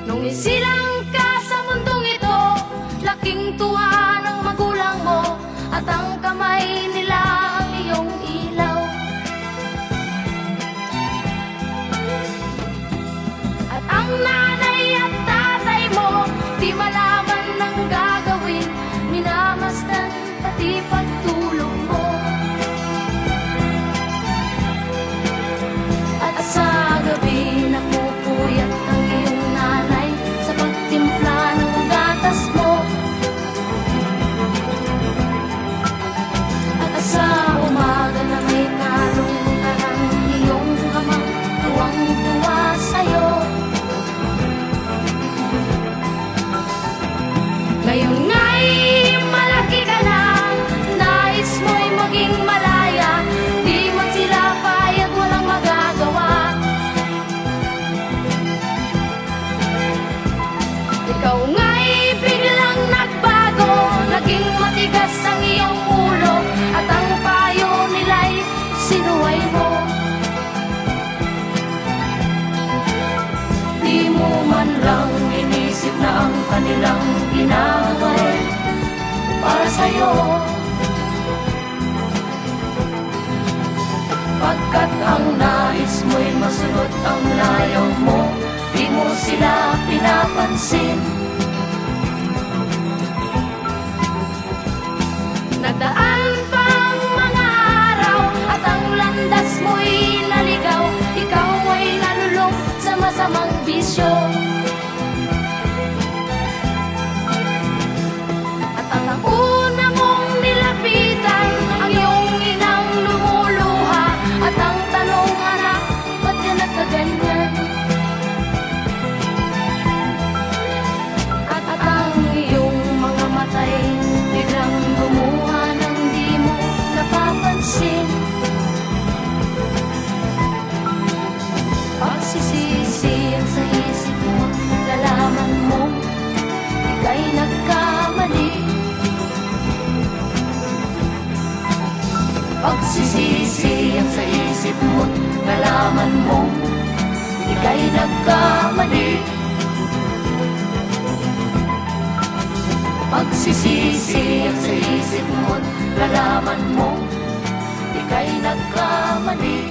Nung isilang ka sa mundong ito, laking tuwa ng magulang mo, at ang kamay nila ang iyong ilaw. At ang nanay at tatay mo, di malaman ng gagawin, minamasdan pati pagtulong mo. At sa gabi napupuyat ang iyong nanay sa pagtimpla ng gatas mo. At sa umaga na may kalong ka ng iyong amang tuwang-tuwa sa'yo. Ngayon nga'y malaki ka na, nais mo'y maging malaya, di man sila payag, walang magagawa. Ikaw nga'y biglang nagbago, naging matigas ang iyong ulo, at ang payo nila'y sinuway mo. Di mo man lang inisip na ang kanilang ginagawa'y para sa'yo. Pagkat ang nais mo'y masunod ang layaw mo, di mo sila pinapansin. Nagdaan pa ang mga araw at ang landas mo'y naligaw, ikaw mo'y nalulong sa masamang bisyo. At ang una mong nilapitan, ang iyong inang lumuluha, at ang tanong, anak, ba't ka nagkaganyan? At ang iyong mga matay biglang lumuha nang di mo napapansin. Pagsisisi ang sa isip mo, lalaman mo ika'y nagkamali. Pagsisisi ang sa isip mo, lalaman mo ika'y nagkamali. Pagsisisi ang sa isip mo, lalaman mo ika'y nagkamali.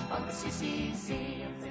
Pagsisisi ang sa